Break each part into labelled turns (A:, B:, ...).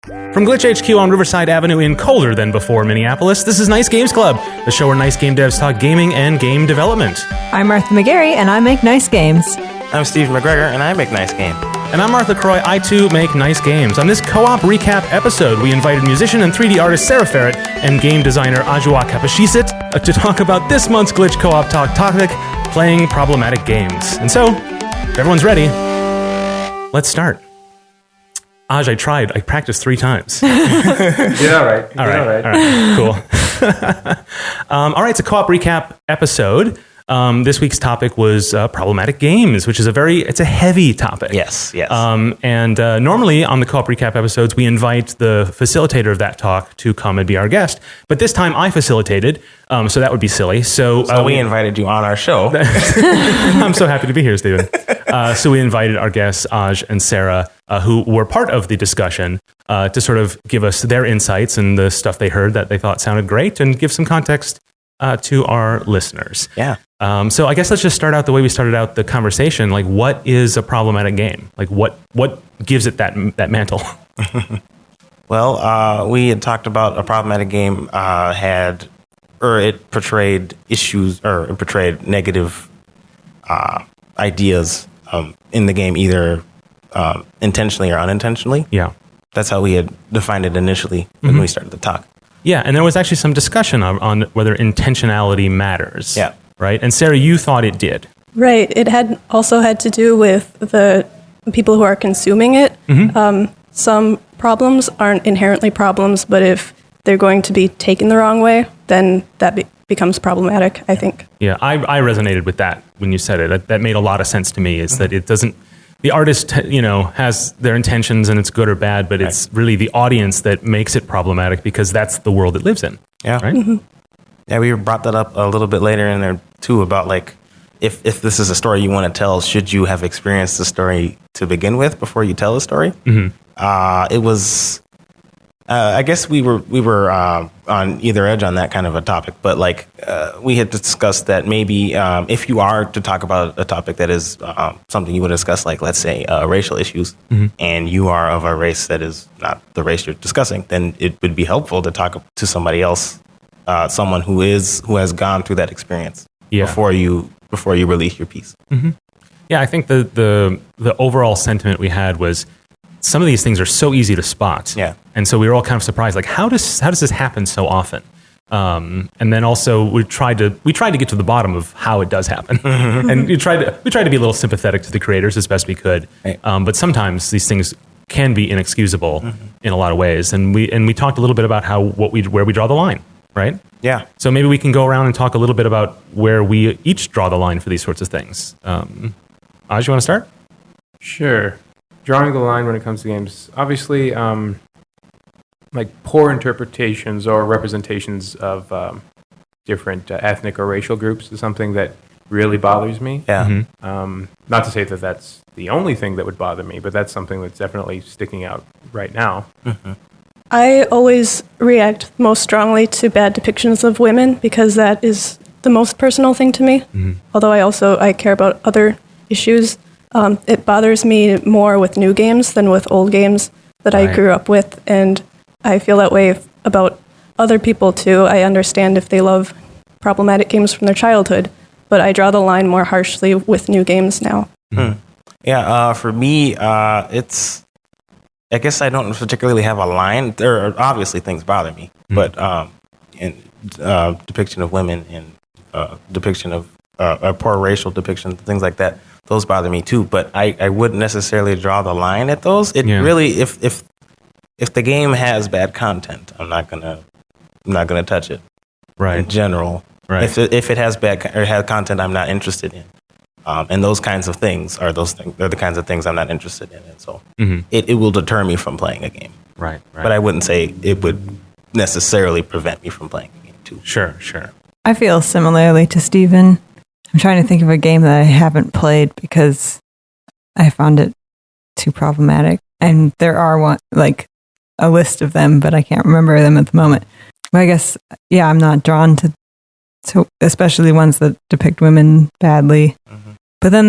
A: From Glitch HQ on Riverside Avenue in colder than before Minneapolis, this is Nice Games Club, the show where nice game devs talk gaming and game development.
B: I'm Martha McGarry, and I make nice games.
C: I'm Steve McGregor, and I make nice games.
A: And I'm Martha Croy. I too make nice games. On this co-op recap episode, we invited musician and 3D artist Sara Ferret and game designer Ajuawak Kapashesit to talk about this month's Glitch Co-op Talk topic, playing problematic games. And so, if everyone's ready, let's start. Aj, I tried. I practiced 3 times.
D: Did all right.
A: All right. Cool. All right, it's a co-op recap episode. This week's topic was problematic games, which is it's a heavy topic.
C: Yes.
A: And normally on the co-op recap episodes, we invite the facilitator of that talk to come and be our guest. But this time I facilitated, so that would be silly. So
C: we invited you on our show.
A: I'm so happy to be here, Stephen. So we invited our guests, Aj and Sara, who were part of the discussion, to sort of give us their insights and the stuff they heard that they thought sounded great and give some context to our listeners.
C: Yeah.
A: So I guess let's just start out the way we started out the conversation. Like, what is a problematic game? Like, what gives it that mantle?
C: Well, we had talked about a problematic game it portrayed issues, or it portrayed negative ideas in the game, either intentionally or unintentionally.
A: Yeah.
C: That's how we had defined it initially when we started the talk.
A: Yeah, and there was actually some discussion on whether intentionality matters.
C: Yeah.
A: Right? And Sara, you thought it did.
E: Right. It also had to do with the people who are consuming it. Mm-hmm. Some problems aren't inherently problems, but if they're going to be taken the wrong way, then that becomes problematic, I think.
A: Yeah, I resonated with that when you said it. That made a lot of sense to me, is that it doesn't... The artist, has their intentions and it's good or bad, but it's really the audience that makes it problematic because that's the world it lives in.
C: Yeah.
A: Right?
E: Mm-hmm.
C: Yeah, we brought that up a little bit later in there too, about like, if this is a story you want to tell, should you have experienced the story to begin with before you tell the story? Mm-hmm. It was, I guess we were on either edge on that kind of a topic, but like we had discussed that maybe if you are to talk about a topic that is something you would discuss, like let's say racial issues, and you are of a race that is not the race you're discussing, then it would be helpful to talk to somebody else. Someone who has gone through that experience before you release your piece. Mm-hmm.
A: Yeah, I think the overall sentiment we had was some of these things are so easy to spot.
C: Yeah,
A: and so we were all kind of surprised, like how does this happen so often? And then also we tried to get to the bottom of how it does happen, and we tried to be a little sympathetic to the creators as best we could. Right. But sometimes these things can be inexcusable in a lot of ways, and we talked a little bit about where we draw the line. Right?
C: Yeah.
A: So maybe we can go around and talk a little bit about where we each draw the line for these sorts of things. Aj, you want to start?
D: Sure. Drawing the line when it comes to games. Obviously, like poor interpretations or representations of different ethnic or racial groups is something that really bothers me.
C: Yeah.
D: Mm-hmm. Not to say that that's the only thing that would bother me, but that's something that's definitely sticking out right now. Mm-hmm.
E: I always react most strongly to bad depictions of women because that is the most personal thing to me. Mm-hmm. Although I care about other issues. It bothers me more with new games than with old games that I grew up with, and I feel that way about other people too. I understand if they love problematic games from their childhood, but I draw the line more harshly with new games now.
C: Mm-hmm. Yeah, for me, it's... I guess I don't particularly have a line. There are obviously things bother me, but in depiction of women and depiction of poor racial depictions, things like that, those bother me too. But I wouldn't necessarily draw the line at those. It really, if the game has bad content, I'm not gonna touch it.
A: Right.
C: In general,
A: right.
C: If it has has content I'm not interested in. And those kinds of things are the kinds of things I'm not interested in. And so it will deter me from playing a game.
A: Right.
C: But I wouldn't say it would necessarily prevent me from playing a game too.
A: Sure.
B: I feel similarly to Stephen. I'm trying to think of a game that I haven't played because I found it too problematic. And there are a list of them, but I can't remember them at the moment. But I guess, I'm not drawn to especially ones that depict women badly. Mm-hmm. But then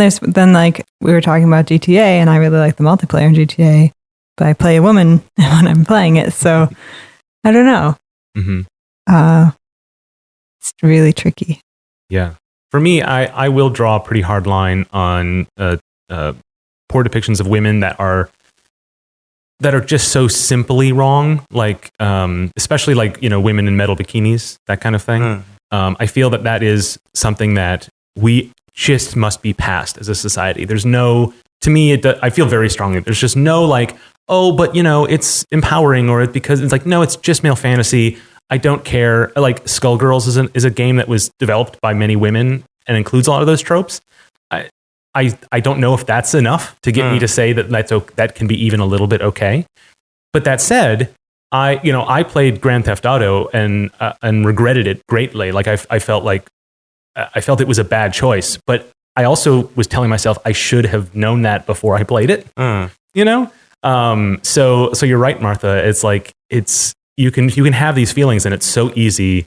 B: we were talking about GTA, and I really like the multiplayer in GTA. but I play a woman when I'm playing it. So I don't know. It's really tricky.
A: Yeah. For me, I will draw a pretty hard line on poor depictions of women that are just so simply wrong, like especially like, women in metal bikinis, that kind of thing. I feel that is something that we just must be past as a society. There's no, to me, I feel very strongly, there's just no like, oh, but it's empowering, or because it's like, no, it's just male fantasy. I don't care. Like Skullgirls is a game that was developed by many women and includes a lot of those tropes. I don't know if that's enough to get me to say that can be even a little bit okay. But that said, I played Grand Theft Auto and regretted it greatly. Like I felt it was a bad choice, but I also was telling myself I should have known that before I played it. So you're right, Martha. It's like you can have these feelings, and it's so easy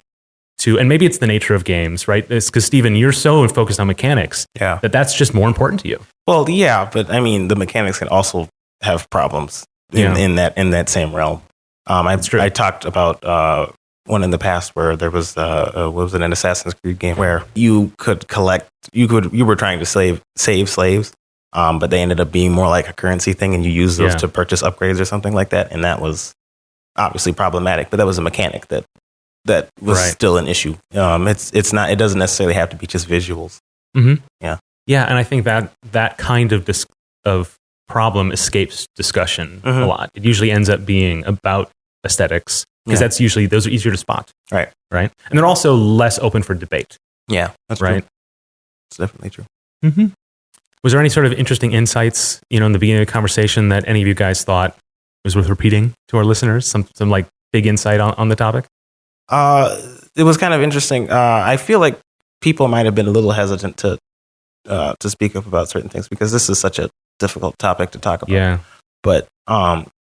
A: to, and maybe it's the nature of games, right? It's because Stephen, you're so focused on mechanics that's just more important to you.
C: Well, yeah, but I mean, the mechanics can also have problems in that same realm. I talked about one in the past where there was what was it, an Assassin's Creed game where you could you were trying to save slaves, but they ended up being more like a currency thing, and you use those to purchase upgrades or something like that, and that was obviously problematic. But that was a mechanic that was still an issue. It's not. It doesn't necessarily have to be just visuals. Yeah,
A: and I think that kind of problem escapes discussion a lot. It usually ends up being about aesthetics, because those are easier to spot. Right, and they're also less open for debate.
C: Yeah, that's
A: right.
C: True. It's definitely true.
A: Was there any sort of interesting insights, in the beginning of the conversation that any of you guys thought was worth repeating to our listeners? Some like big insight on the topic?
C: It was kind of interesting. I feel like people might have been a little hesitant to speak up about certain things because this is such a difficult topic to talk about.
A: Yeah.
C: But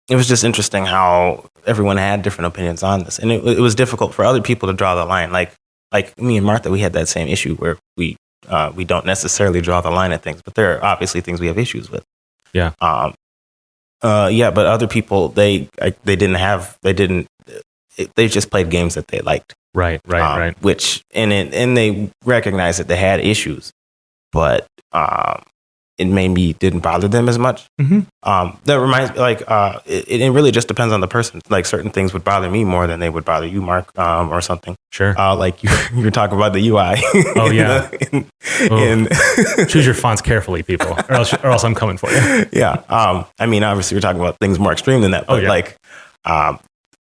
C: it was just interesting how everyone had different opinions on this, and it was difficult for other people to draw the line. Like me and Martha, we had that same issue where we don't necessarily draw the line at things, but there are obviously things we have issues with.
A: Yeah.
C: But other people, they just played games that they liked. Right. Which and they recognized that they had issues, but it maybe didn't bother them as much. That reminds me, it really just depends on the person. Like certain things would bother me more than they would bother you, Mark, or something.
A: Sure.
C: Like you're talking about the UI.
A: Oh yeah. Choose your fonts carefully, people, or else I'm coming for you.
C: Yeah. I mean, obviously, we're talking about things more extreme than that, but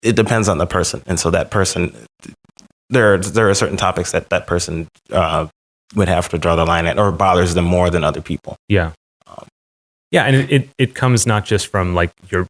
C: it depends on the person, and so that person, there are certain topics that person would have to draw the line at, or bothers them more than other people.
A: Yeah. And it comes not just from like your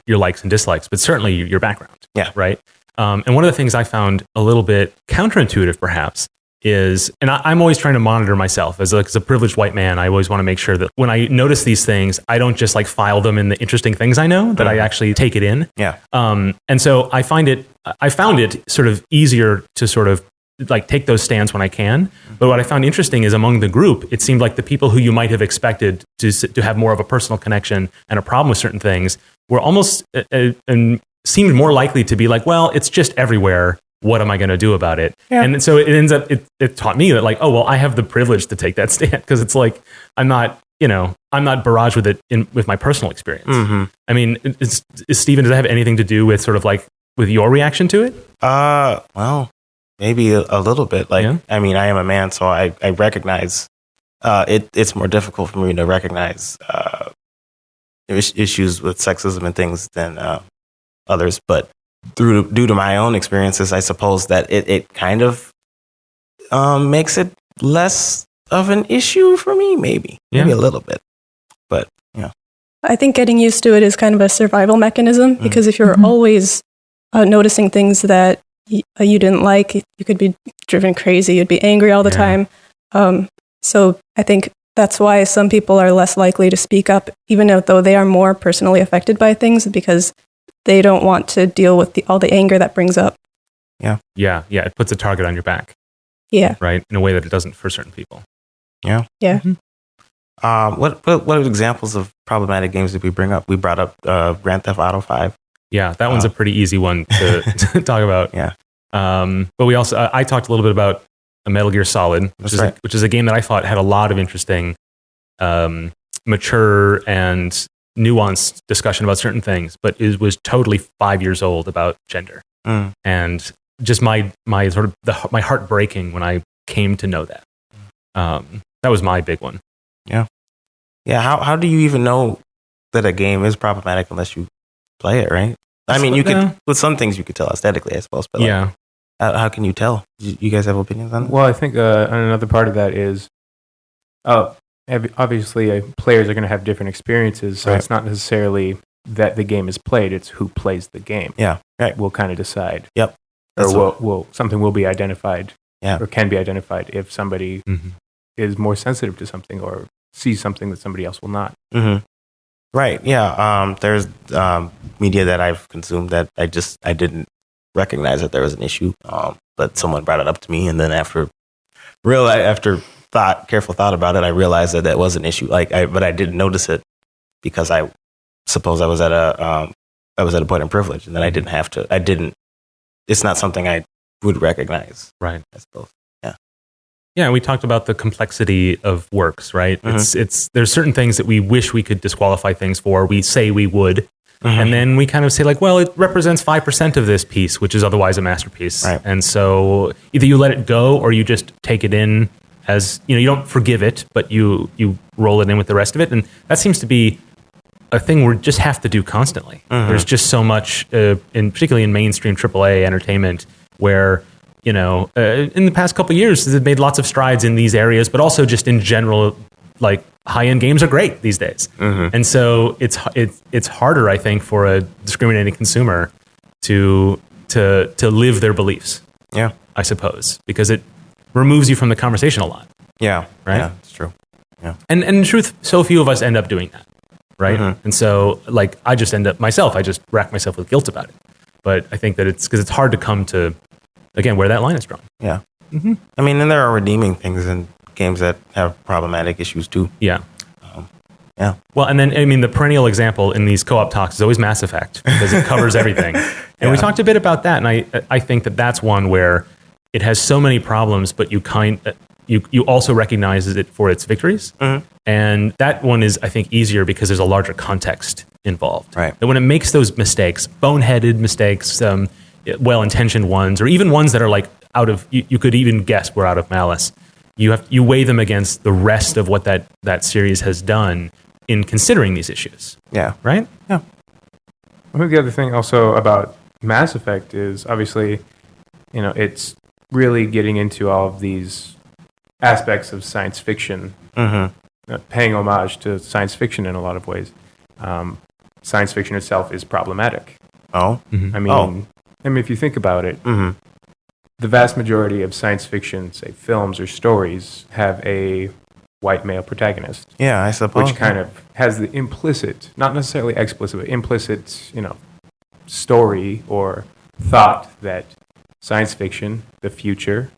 A: likes and dislikes, but certainly your background.
C: Yeah.
A: Right. And one of the things I found a little bit counterintuitive, perhaps, is, and I'm always trying to monitor myself as a privileged white man. I always want to make sure that when I notice these things, I don't just like file them in the interesting things I know, that I actually take it in.
C: Yeah.
A: And so I found it sort of easier to sort of like take those stands when I can. But what I found interesting is among the group, it seemed like the people who you might have expected to have more of a personal connection and a problem with certain things were almost and seemed more likely to be like, well, it's just everywhere. What am I going to do about it? Yeah. And so it ends up, it taught me that like, oh, well, I have the privilege to take that stand, because it's like, I'm not barraged with it with my personal experience. I mean, is Stephen, does that have anything to do with sort of like with your reaction to it?
C: Well, maybe a little bit. Like, I mean, I am a man, so I recognize it's more difficult for me to recognize issues with sexism and things than others. But due to my own experiences, I suppose that it kind of makes it less of an issue for me, maybe a little bit. But
E: I think getting used to it is kind of a survival mechanism, because if you're always noticing things that you didn't like, you could be driven crazy. You'd be angry all the time. So I think that's why some people are less likely to speak up, even though they are more personally affected by things, because they don't want to deal with all the anger that brings up.
A: Yeah. It puts a target on your back.
E: Yeah.
A: Right. In a way that it doesn't for certain people.
C: Yeah.
E: Yeah.
C: What examples of problematic games did we bring up? We brought up Grand Theft Auto 5.
A: Yeah, that one's a pretty easy one to, to talk about.
C: Yeah.
A: But we also, I talked a little bit about a Metal Gear Solid, which is a game that I thought had a lot of interesting, mature and nuanced discussion about certain things, but it was totally 5 years old about gender. And just my sort of my heart breaking when I came to know that. That was my big one.
C: Yeah. Yeah. How do you even know that a game is problematic unless you play it, right? I mean, you could, with some things you could tell aesthetically, I suppose, but
A: yeah.
C: How can you tell? You guys have opinions on that?
D: Well, I think another part of that is, obviously, players are going to have different experiences, so it's not necessarily that the game is played; it's who plays the game.
C: Yeah, right.
D: Will kind of decide.
C: Yep.
D: Or something will be identified.
C: Yeah.
D: Or can be identified if somebody is more sensitive to something or sees something that somebody else will not.
C: Right. Yeah. There's media that I've consumed that I didn't recognize that there was an issue, but someone brought it up to me, and then after careful thought about it, I realized that was an issue. But I didn't notice it because I suppose I was at a point of privilege, and then I didn't have to. It's not something I would recognize.
A: Right.
C: I suppose.
A: Yeah, we talked about the complexity of works, right? There's certain things that we wish we could disqualify things for. We say we would, and then we kind of say like, well, it represents 5% of this piece, which is otherwise a masterpiece. Right. And so either you let it go or you just take it in as, you don't forgive it, but you roll it in with the rest of it. And that seems to be a thing we just have to do constantly. There's just so much, particularly in mainstream AAA entertainment, where in the past couple of years, they've made lots of strides in these areas, but also just in general, like high-end games are great these days. And so it's harder, I think, for a discriminating consumer to live their beliefs.
C: Yeah,
A: I suppose, because it removes you from the conversation a lot.
C: Yeah,
A: right.
C: Yeah, it's true. Yeah,
A: and in truth, so few of us end up doing that, right? And so, like, I just rack myself with guilt about it. But I think that it's because it's hard to come to, again, where that line is drawn.
C: Yeah. I mean, and there are redeeming things in games that have problematic issues too.
A: Yeah.
C: Yeah.
A: Well, and then, I mean, the perennial example in these co-op talks is always Mass Effect because it covers everything. And we talked a bit about that, and I think that that's one where it has so many problems, but you also recognize it for its victories. And that one is, I think, easier because there's a larger context involved.
C: Right.
A: And when it makes those mistakes, boneheaded mistakes, well-intentioned ones, or even ones that are like you could even guess were out of malice, you weigh them against the rest of what that series has done in considering these issues.
C: Yeah.
A: Right?
C: Yeah.
D: I think the other thing also about Mass Effect is obviously, it's really getting into all of these aspects of science fiction, paying homage to science fiction in a lot of ways. Science fiction itself is problematic.
C: Oh.
D: I mean, if you think about it, the vast majority of science fiction, say films or stories, have a white male protagonist.
C: Yeah, I suppose.
D: Which kind of has the implicit, not necessarily explicit, but implicit, story or thought that science fiction, the future,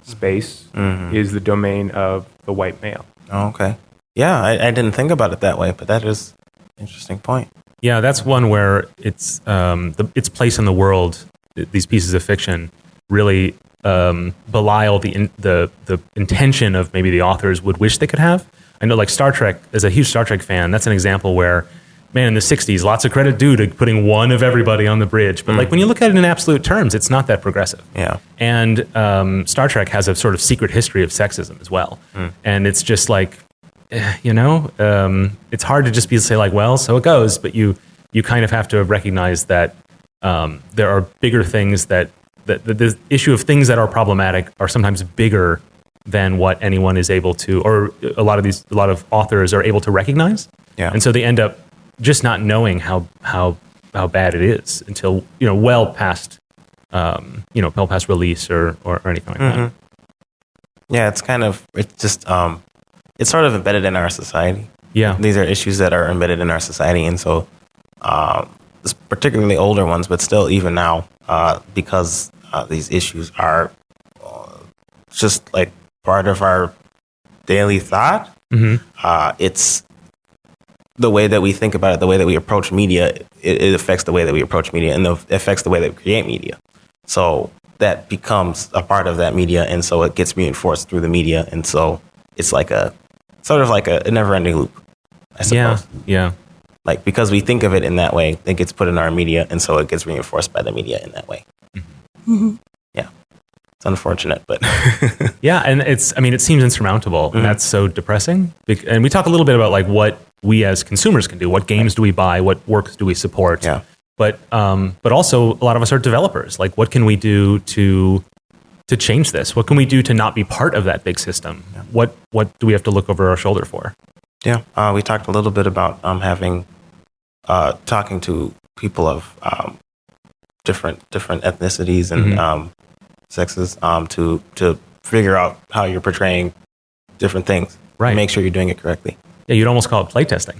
D: space, is the domain of the white male.
C: Oh, okay. Yeah, I didn't think about it that way, but that is an interesting point.
A: Yeah, that's one where its place in the world, these pieces of fiction, really belie the intention of maybe the authors would wish they could have. I know, like Star Trek, as a huge Star Trek fan, that's an example where, man, in the 60s, lots of credit due to putting one of everybody on the bridge. But like when you look at it in absolute terms, it's not that progressive.
C: Yeah.
A: And Star Trek has a sort of secret history of sexism as well. And it's just like, it's hard to just say like, well, so it goes. But you kind of have to recognize that there are bigger things that the issue of things that are problematic are sometimes bigger than what anyone is able to, or a lot of authors are able to recognize.
C: Yeah.
A: And so they end up just not knowing how bad it is until well past release or anything like that.
C: Yeah, it's sort of embedded in our society.
A: Yeah,
C: these are issues that are embedded in our society, and so particularly older ones, but still even now, because these issues are just like part of our daily thought. It's the way that we think about it, the way that we approach media. It affects the way that we approach media, and it affects the way that we create media. So that becomes a part of that media, and so it gets reinforced through the media, and so it's like a sort of like a never-ending loop, I suppose.
A: Yeah.
C: Like, because we think of it in that way, it gets put in our media, and so it gets reinforced by the media in that way. Yeah. It's unfortunate, but
A: Yeah, and it seems insurmountable, and that's so depressing. And we talk a little bit about like what we as consumers can do. What games do we buy? What works do we support?
C: Yeah.
A: But also a lot of us are developers. Like, what can we do to change this? What can we do to not be part of that big system? Yeah. What do we have to look over our shoulder for?
C: Yeah, we talked a little bit about talking to people of different ethnicities and sexes to figure out how you're portraying different things.
A: Right.
C: And make sure you're doing it correctly.
A: Yeah, you'd almost call it playtesting,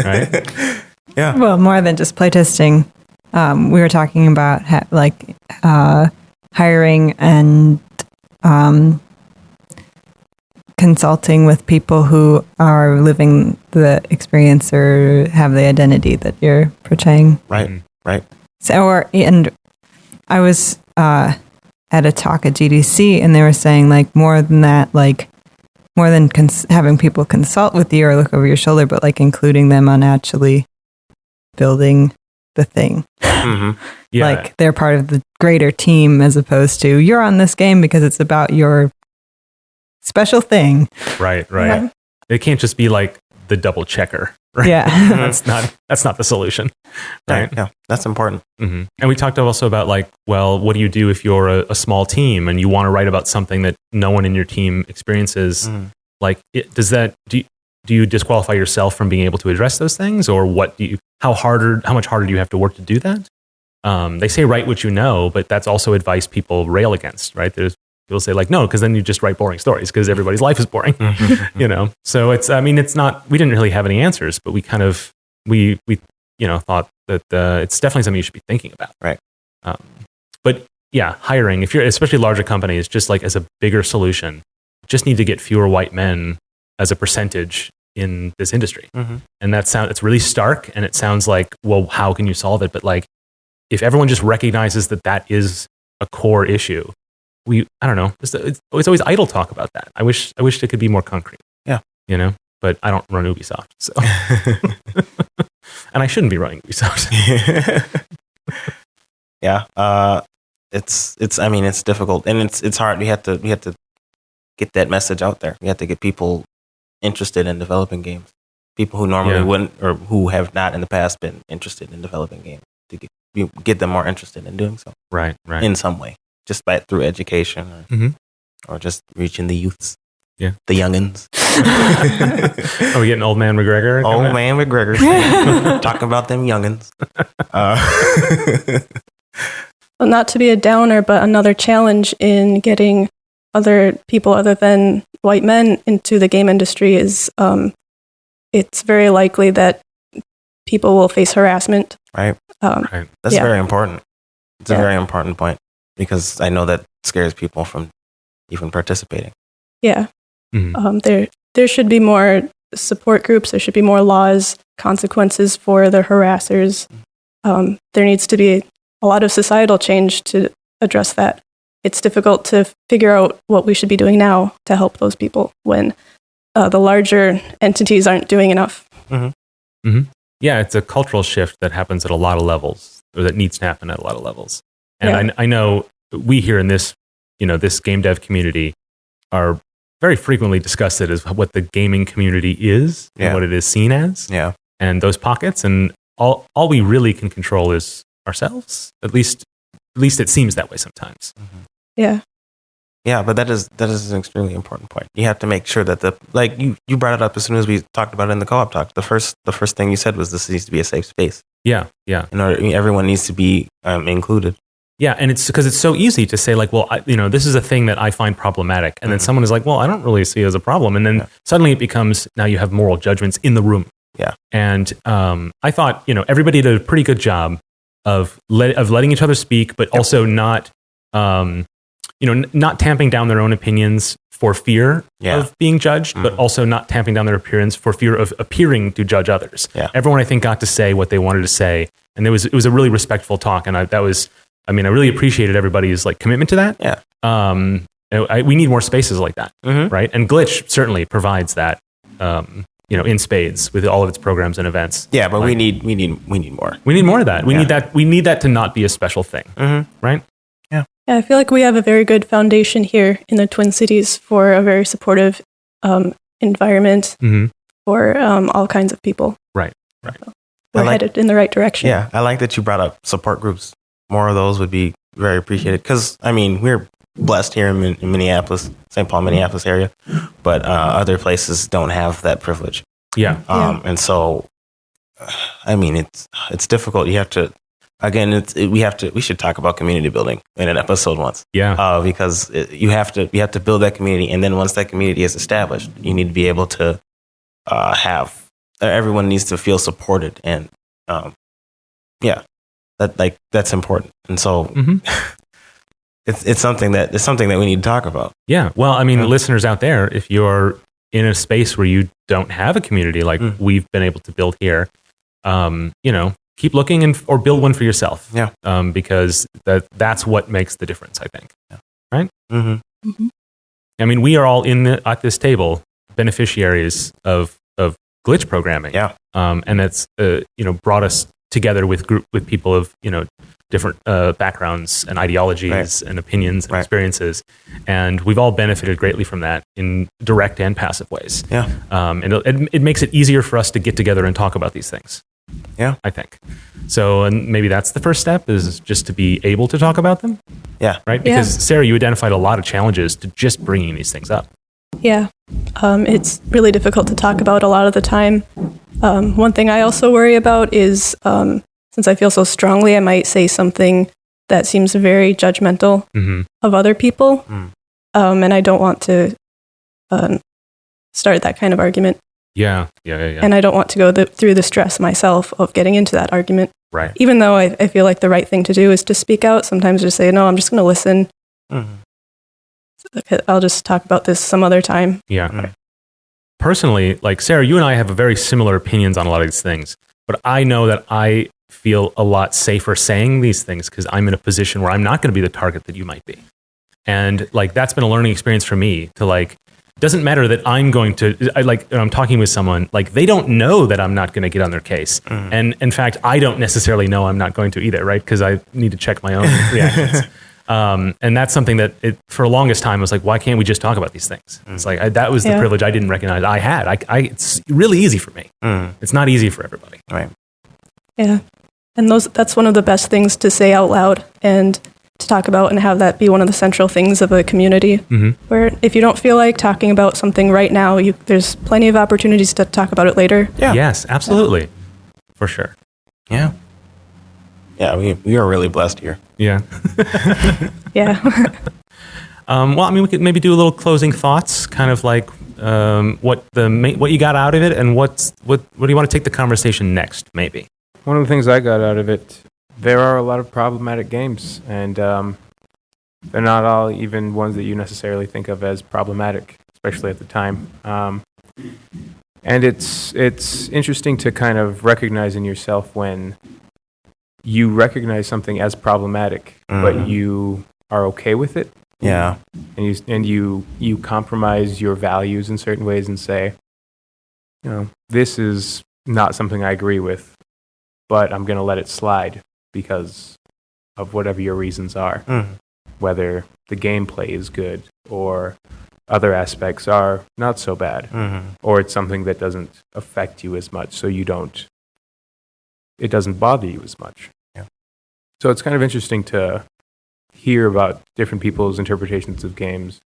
A: right?
C: Yeah.
B: Well, more than just playtesting, we were talking about hiring and consulting with people who are living the experience or have the identity that you're portraying.
C: Right. Right.
B: So, and I was at a talk at GDC, and they were saying like more than that, like more than having people consult with you or look over your shoulder, but like including them on actually building the thing.
A: Yeah.
B: Like they're part of the greater team, as opposed to you're on this game because it's about your special thing.
A: Right.
B: Yeah.
A: It can't just be like the double checker. Right?
B: Yeah.
A: that's not the solution. Right.
C: Yeah. That's important.
A: And we talked also about like, well, what do you do if you're a small team and you want to write about something that no one in your team experiences? Like, do you disqualify yourself from being able to address those things, or how much harder do you have to work to do that? They say write what you know, but that's also advice people rail against, right? There's people say like, no, because then you just write boring stories because everybody's life is boring, So it's not, we didn't really have any answers, but we kind of, we thought that it's definitely something you should be thinking about.
C: Right.
A: But yeah, hiring, if you're, especially larger companies, just like as a bigger solution, just need to get fewer white men as a percentage in this industry. And it's really stark, and it sounds like, well, how can you solve it? But like, if everyone just recognizes that is a core issue, I don't know. It's always idle talk about that. I wish it could be more concrete.
C: Yeah.
A: But I don't run Ubisoft, so. And I shouldn't be running Ubisoft.
C: Yeah. It's difficult, and it's hard. We have to get that message out there. We have to get people interested in developing games. People who normally wouldn't, or who have not in the past been interested in developing games, to get them more interested in doing so.
A: Right.
C: In some way. Just through education or just reaching the youths.
A: Yeah.
C: The youngins.
A: Are we getting Old Man McGregor?
C: Old Man McGregor. Talking about them youngins.
E: Well, not to be a downer, but another challenge in getting other people other than white men into the game industry is it's very likely that people will face harassment.
C: Right.
A: Right.
C: That's very important. It's a very important point, because I know that scares people from even participating. Yeah.
E: There should be more support groups. There should be more laws, consequences for the harassers. There needs to be a lot of societal change to address that. It's difficult to figure out what we should be doing now to help those people when the larger entities aren't doing enough.
A: Yeah, it's a cultural shift that happens at a lot of levels, or that needs to happen at a lot of levels. And I know we here in this, this game dev community are very frequently discussed it as what the gaming community is and what it is seen as. Yeah. And those pockets, and all we really can control is ourselves. At least it seems that way sometimes.
E: Yeah.
C: Yeah, but that is an extremely important point. You have to make sure that you brought it up as soon as we talked about it in the co-op talk. The first thing you said was this needs to be a safe space.
A: Yeah.
C: Everyone needs to be included.
A: Yeah, and it's because it's so easy to say like, well, this is a thing that I find problematic, and then someone is like, well, I don't really see it as a problem, and then suddenly it becomes, now you have moral judgments in the room.
C: Yeah,
A: and I thought everybody did a pretty good job of letting each other speak, but also not not tamping down their own opinions for fear
C: Yeah.
A: of being judged, but also not tamping down their appearance for fear of appearing to judge others.
C: Yeah.
A: Everyone, I think, got to say what they wanted to say, and it was a really respectful talk, and I really appreciated everybody's like commitment to that.
C: Yeah.
A: We need more spaces like that,
C: Mhm.
A: right? And Glitch certainly provides that, in spades with all of its programs and events.
C: Yeah, but
A: Like,
C: we need more.
A: we need more of that. We
C: Yeah.
A: need that. We need that to not be a special thing, right?
E: Yeah, I feel like we have a very good foundation here in the Twin Cities for a very supportive environment
A: Mm-hmm.
E: for all kinds of people.
A: Right.
E: We're headed in the right direction.
C: Yeah, I like that you brought up support groups. More of those would be very appreciated because, we're blessed here in Minneapolis, St. Paul, Minneapolis area, but other places don't have that privilege.
A: Yeah.
C: And so, it's difficult. You have to, again, we should talk about community building in an episode once.
A: Yeah.
C: Because you have to build that community. And then once that community is established, you need to be able to everyone needs to feel supported. And that's important. And so it's something that we need to talk about.
A: Yeah. Well, listeners out there, if you're in a space where you don't have a community like we've been able to build here, keep looking or build one for yourself.
C: Yeah.
A: Because that's what makes the difference, I think.
C: Yeah.
A: Right?
C: Mm-hmm.
E: Mm-hmm.
A: We are all at this table beneficiaries of glitch programming.
C: Yeah.
A: And that's brought us together with people of different backgrounds and ideologies and opinions and experiences, and we've all benefited greatly from that in direct and passive ways.
C: Yeah.
A: And it makes it easier for us to get together and talk about these things.
C: Yeah.
A: I think so, and maybe that's the first step, is just to be able to talk about them.
C: Yeah.
A: Right. Because Sarah, you identified a lot of challenges to just bringing these things up.
E: Yeah. It's really difficult to talk about a lot of the time. One thing I also worry about is, since I feel so strongly, I might say something that seems very judgmental of other people. And I don't want to start that kind of argument.
A: Yeah.
E: And I don't want to go through the stress myself of getting into that argument.
A: Right.
E: Even though I feel like the right thing to do is to speak out, sometimes just say, no, I'm just going to listen. I'll just talk about this some other time.
A: Yeah. Personally, like Sarah, you and I have very similar opinions on a lot of these things, but I know that I feel a lot safer saying these things because I'm in a position where I'm not going to be the target that you might be. And like, that's been a learning experience for me to like, doesn't matter that I'm going to, when I'm talking with someone, like they don't know that I'm not going to get on their case. And in fact, I don't necessarily know I'm not going to either, right? Because I need to check my own reactions. And that's something that for the longest time I was like, why can't we just talk about these things? It's like, that was the privilege I didn't recognize I had. It's really easy for me. It's not easy for everybody.
C: Right.
E: Yeah. And that's one of the best things to say out loud and to talk about and have that be one of the central things of a community. Where if you don't feel like talking about something right now, there's plenty of opportunities to talk about it later.
C: Yeah.
A: Yes, absolutely. For sure.
C: Yeah. Yeah, we are really blessed here.
A: Yeah.
E: Yeah.
A: Well, we could maybe do a little closing thoughts, kind of like what you got out of it, and what do you want to take the conversation next, maybe?
D: One of the things I got out of it, there are a lot of problematic games, and they're not all even ones that you necessarily think of as problematic, especially at the time. And it's interesting to kind of recognize in yourself when you recognize something as problematic, but you are okay with it.
C: Yeah.
D: And you compromise your values in certain ways and say, this is not something I agree with, but I'm going to let it slide because of whatever your reasons are. Whether the gameplay is good or other aspects are not so bad, or it's something that doesn't affect you as much, so it doesn't bother you as much.
C: Yeah.
D: So it's kind of interesting to hear about different people's interpretations of games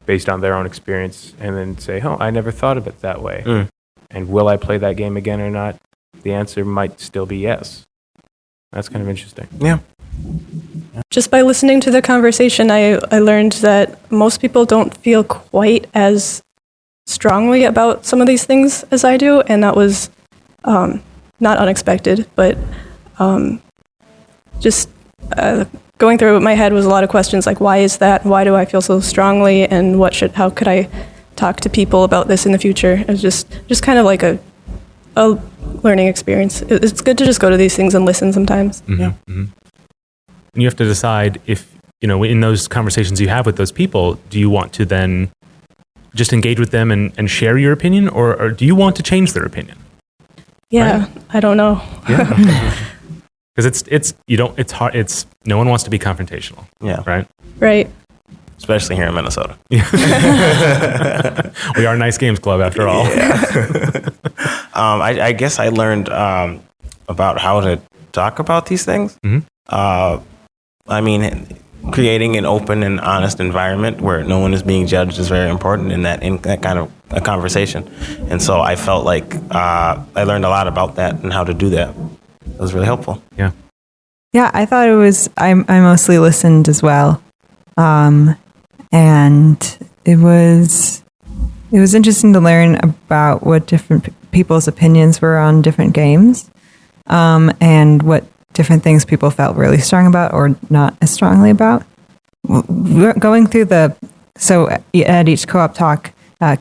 D: based on their own experience, and then say, oh, I never thought of it that way. And will I play that game again or not? The answer might still be yes. That's kind of interesting.
C: Yeah.
E: Just by listening to the conversation, I learned that most people don't feel quite as strongly about some of these things as I do, and that was not unexpected, but just going through my head was a lot of questions like, why is that? Why do I feel so strongly? And how could I talk to people about this in the future? It was just kind of like a learning experience. It's good to just go to these things and listen sometimes.
A: Mm-hmm.
E: Yeah.
A: Mm-hmm. And you have to decide if, in those conversations you have with those people, do you want to then just engage with them and share your opinion, or do you want to change their opinion?
E: Yeah, right? I don't know.
A: Yeah. Because it's hard. No one wants to be confrontational.
C: Yeah.
A: Right.
E: Right.
C: Especially here in Minnesota.
A: We are a nice games club after all.
C: Yeah. I guess I learned about how to talk about these things.
A: Mm-hmm.
C: I mean, creating an open and honest environment where no one is being judged is very important in that kind of a conversation. And so I felt like I learned a lot about that and how to do that. It was really helpful.
A: Yeah.
B: Yeah, I thought it was, I mostly listened as well. And it was interesting to learn about what different people's opinions were on different games, and what different things people felt really strong about or not as strongly about. Going through so at each co-op talk,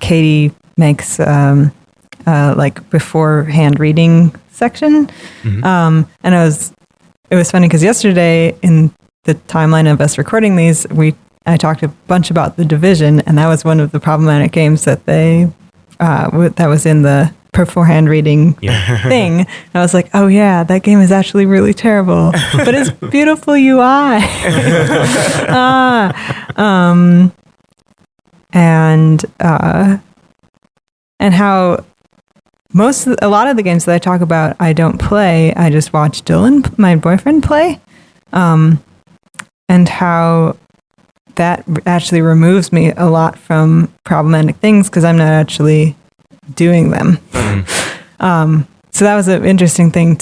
B: Katie makes like beforehand reading section.
A: Mm-hmm.
B: And it was funny because yesterday in the timeline of us recording these, I talked a bunch about The Division, and that was one of the problematic games that that was in the beforehand reading thing. And I was like, oh yeah, that game is actually really terrible, but it's beautiful UI. And how a lot of the games that I talk about, I don't play. I just watch Dylan, my boyfriend, play. And how that actually removes me a lot from problematic things because I'm not actually doing them.
A: Mm-hmm.
B: So that was an interesting thing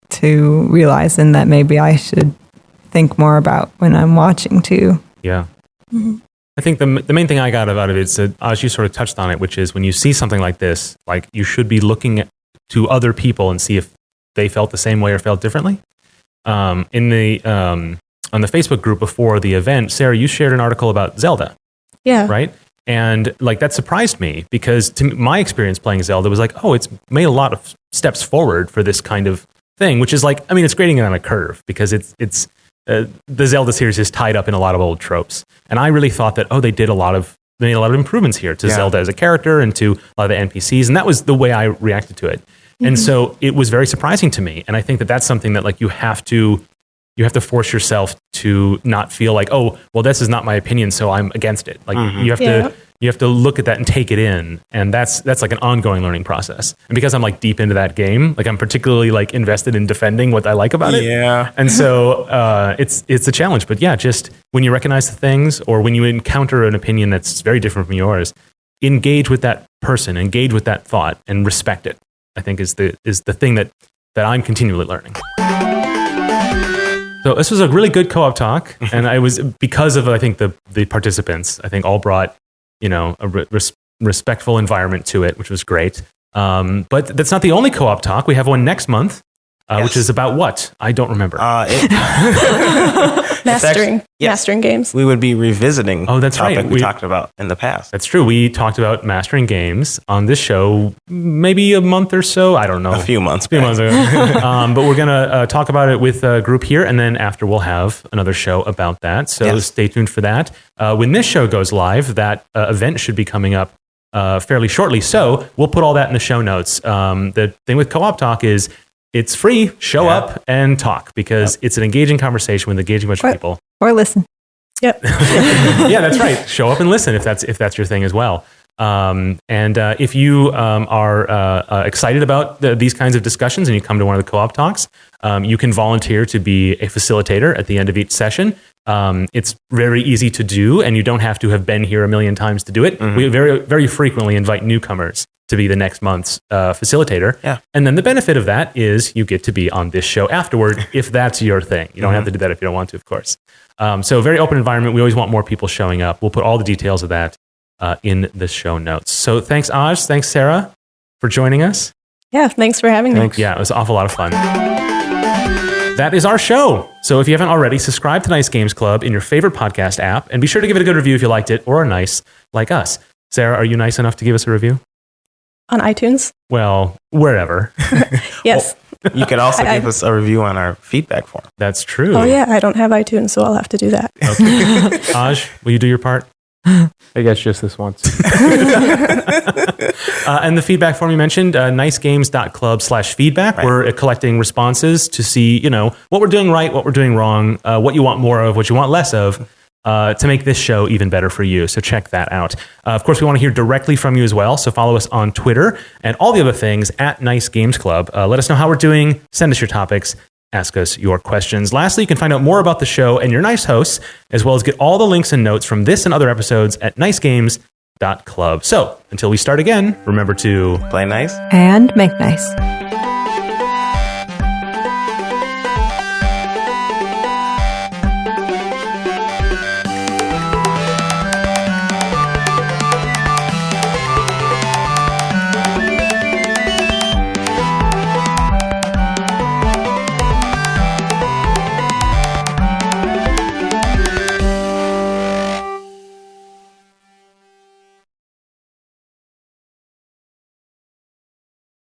B: to realize, and that maybe I should think more about when I'm watching too.
A: Yeah.
E: Mm-hmm.
A: I think the main thing I got out of it is that, as you sort of touched on it, which is when you see something like this, like you should be looking to other people and see if they felt the same way or felt differently. On the Facebook group before the event, Sarah, you shared an article about Zelda.
E: Yeah.
A: Right? And like that surprised me because my experience playing Zelda was like, oh, it's made a lot of steps forward for this kind of thing, which is like, I mean, it's grading it on a curve because the Zelda series is tied up in a lot of old tropes. And I really thought that, they made a lot of improvements here to Zelda as a character and to a lot of the NPCs. And that was the way I reacted to it. Mm-hmm. And so it was very surprising to me. And I think that that's something that like you have to force yourself to not feel like, oh, well, this is not my opinion, so I'm against it. Like you have to look at that and take it in, and that's like an ongoing learning process. And because I'm like deep into that game, like I'm particularly like invested in defending what I like about it.
C: Yeah.
A: And so it's a challenge. But yeah, just when you recognize the things or when you encounter an opinion that's very different from yours, engage with that person, engage with that thought, and respect it. I think is the thing that I'm continually learning. So this was a really good co-op talk, and I was because of I think the participants. I think all brought a respectful environment to it, which was great. But that's not the only co-op talk. We have one next month, which is about what? I don't remember.
E: Mastering games.
C: We would be revisiting
A: that's
C: topic
A: right.
C: we talked about in the past.
A: That's true. We talked about mastering games on this show maybe a month or so. I don't know.
C: A few months
A: ago. But we're going to talk about it with a group here, and then after we'll have another show about that. So stay tuned for that. When this show goes live, that event should be coming up fairly shortly. So we'll put all that in the show notes. The thing with Co-op Talk is it's free. Show up and talk because it's an engaging conversation with engaging bunch of people.
B: Or listen.
E: Yep.
A: Yeah, that's right. Show up and listen if that's your thing as well. And if you are excited about these kinds of discussions and you come to one of the co-op talks, you can volunteer to be a facilitator at the end of each session. It's very easy to do, and you don't have to have been here a million times to do it. Mm-hmm. We very, very frequently invite newcomers to be the next month's facilitator. Yeah. And then the benefit of that is you get to be on this show afterward if that's your thing. You don't have to do that if you don't want to, of course. So very open environment. We always want more people showing up. We'll put all the details of that in the show notes. So thanks, Aj. Thanks, Sarah, for joining us.
E: Yeah, thanks for having me.
A: Yeah, it was an awful lot of fun. that is our show. So if you haven't already, subscribe to Nice Games Club in your favorite podcast app, and be sure to give it a good review if you liked it, or a nice like us. Sarah, are you nice enough to give us a review?
E: On iTunes?
A: Well, wherever.
E: Yes.
C: You could also give us a review on our feedback form.
A: That's true.
E: Oh, yeah. I don't have iTunes, so I'll have to do that.
A: Okay. Aj, will you do your part?
D: I guess just this once.
A: And the feedback form you mentioned, nicegames.club/feedback.
C: Right.
A: We're collecting responses to see, what we're doing right, what we're doing wrong, what you want more of, what you want less of, to make this show even better for you. So check that out. Of course, we want to hear directly from you as well. So follow us on Twitter and all the other things at Nice Games Club. Let us know how we're doing. Send us your topics. Ask us your questions. Lastly, you can find out more about the show and your nice hosts, as well as get all the links and notes from this and other episodes at nicegames.club. So until we start again, remember to
C: Play nice.
B: And make nice.